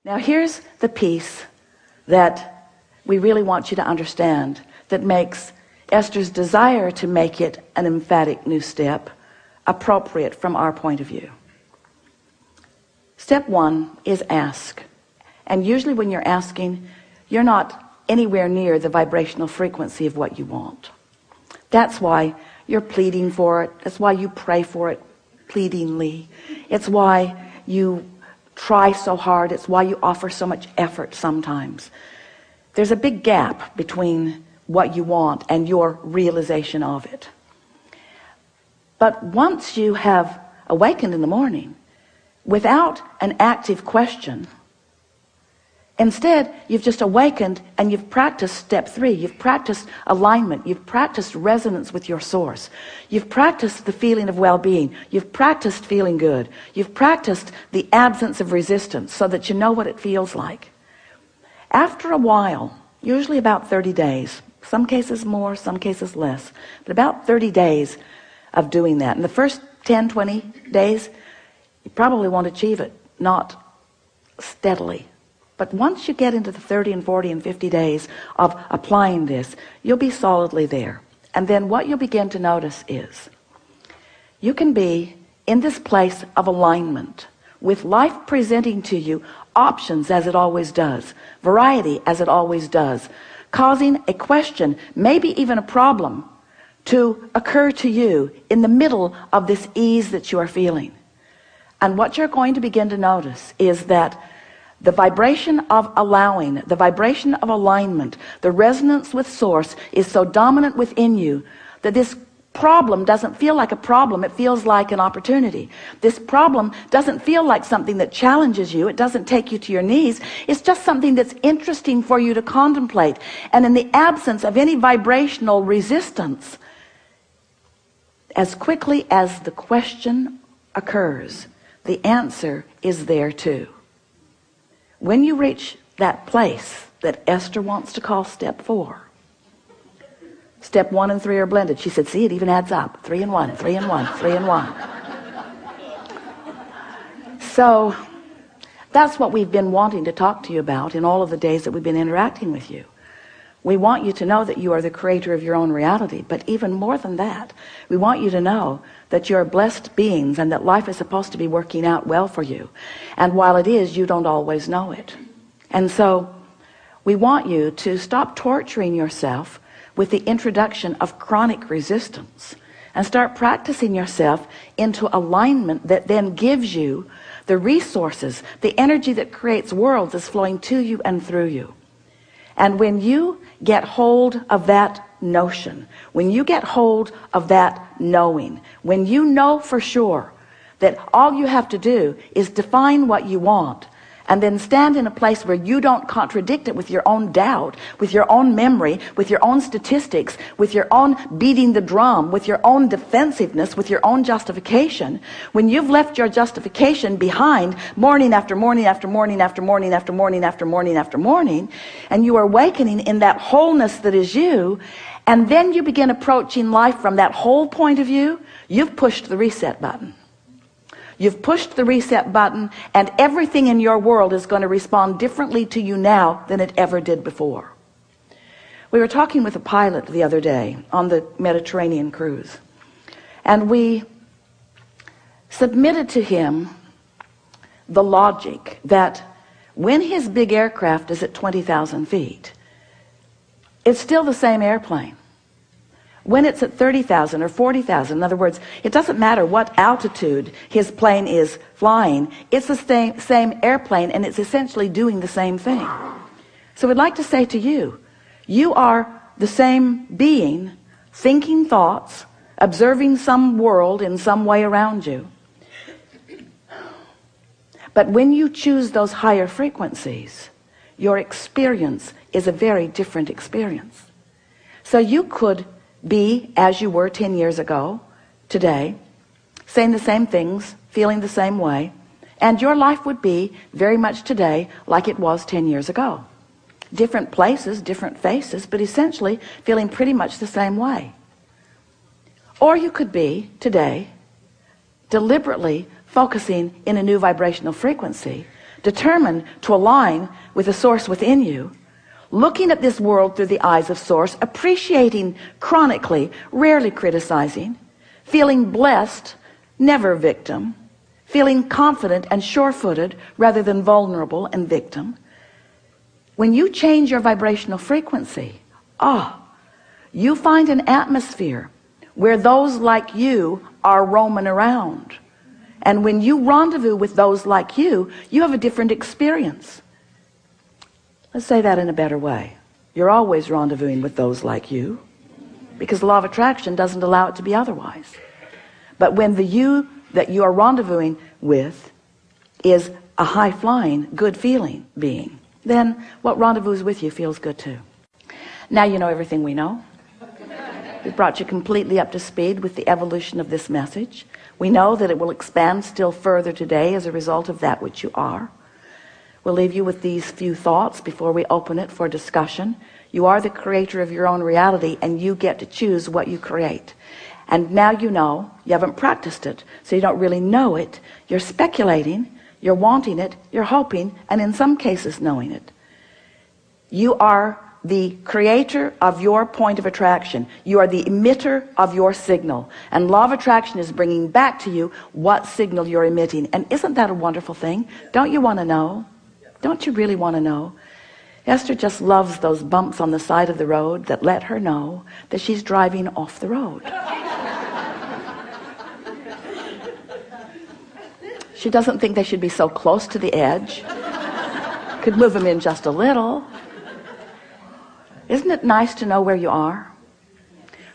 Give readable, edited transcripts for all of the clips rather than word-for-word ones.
Now here's the piece that we really want you to understand that makes Esther's desire to make it an emphatic new step appropriate from our point of view. Step one is ask. And usually when you're asking, you're not anywhere near the vibrational frequency of what you want. That's why you're pleading for it. That's why you pray for it pleadingly. It's why you try so hard. It's why you offer so much effort sometimes. There's a big gap between what you want and your realization of it. But once you have awakened in the morning without an active question, instead you've just awakened and you've practiced step three. You've practiced alignment. You've practiced resonance with your source. You've practiced the feeling of well-being. You've practiced feeling good. You've practiced the absence of resistance so that you know what it feels like. After a while, usually about 30 days, some cases more, some cases less, but about 30 days of doing that. In the first 10, 20 days, you probably won't achieve it, not steadily. But once you get into the 30 and 40 and 50 days of applying this, you'll be solidly there. And then what you'll begin to notice is you can be in this place of alignment with life presenting to you options as it always does, variety as it always does, causing a question, maybe even a problem, to occur to you in the middle of this ease that you are feeling. And what you're going to begin to notice is that the vibration of allowing, the vibration of alignment, the resonance with source is so dominant within you that this problem doesn't feel like a problem. It feels like an opportunity. This problem doesn't feel like something that challenges you. It doesn't take you to your knees. It's just something that's interesting for you to contemplate. And in the absence of any vibrational resistance, as quickly as the question occurs, the answer is there too. When you reach that place that Esther wants to call step 4, step 1 and 3 are blended. She said, see, it even adds up. 3 and 1, 3 and 1, 3 and 1. So that's what we've been wanting to talk to you about in all of the days that we've been interacting with you. We want you to know that you are the creator of your own reality, but even more than that, we want you to know that you're blessed beings and that life is supposed to be working out well for you. And while it is, you don't always know it. And so we want you to stop torturing yourself with the introduction of chronic resistance and start practicing yourself into alignment that then gives you the resources. The energy that creates worlds is flowing to you and through you. And when you get hold of that notion, when you get hold of that knowing, when you know for sure that all you have to do is define what you want and then stand in a place where you don't contradict it with your own doubt, with your own memory, with your own statistics, with your own beating the drum, with your own defensiveness, with your own justification, when you've left your justification behind morning after morning after morning after morning after morning after morning after morning, and you are awakening in that wholeness that is you, and then you begin approaching life from that whole point of view, you've pushed the reset button. You've pushed the reset button, and everything in your world is going to respond differently to you now than it ever did before. We were talking with a pilot the other day on the Mediterranean cruise, and we submitted to him the logic that when his big aircraft is at 20,000 feet, it's still the same airplane. When it's at 30,000 or 40,000, in other words, it doesn't matter what altitude his plane is flying, it's the same airplane, and it's essentially doing the same thing. So we'd like to say to you, you are the same being, thinking thoughts, observing some world in some way around you. But when you choose those higher frequencies, your experience is a very different experience. So you could be as you were 10 years ago today, saying the same things, feeling the same way, and your life would be very much today like it was 10 years ago. Different places, different faces, but essentially feeling pretty much the same way. Or you could be today deliberately focusing in a new vibrational frequency determined to align with the source within you, looking at this world through the eyes of source, appreciating chronically, rarely criticizing, feeling blessed, never victim, feeling confident and sure-footed rather than vulnerable and victim. When you change your vibrational frequency, you find an atmosphere where those like you are roaming around. And when you rendezvous with those like you have a different experience. Let's say that in a better way. You're always rendezvousing with those like you, because the law of attraction doesn't allow it to be otherwise. But when the you that you are rendezvousing with is a high-flying, good-feeling being, then what rendezvous with you feels good too. Now you know everything we know. We've brought you completely up to speed with the evolution of this message. We know that it will expand still further today as a result of that which you are. We'll leave you with these few thoughts before we open it for discussion. You are the creator of your own reality, and you get to choose what you create. And now you know. You haven't practiced it, so you don't really know it. You're speculating, you're wanting it, you're hoping, and in some cases knowing it. You are the creator of your point of attraction. You are the emitter of your signal, and law of attraction is bringing back to you what signal you're emitting. And isn't that a wonderful thing? Don't you want to know? Don't you really want to know? Esther just loves those bumps on the side of the road that let her know that she's driving off the road. She doesn't think they should be so close to the edge. Could move them in just a little. Isn't it nice to know where you are?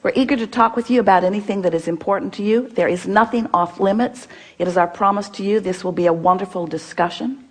We're eager to talk with you about anything that is important to you. There is nothing off limits. It is our promise to you this will be a wonderful discussion.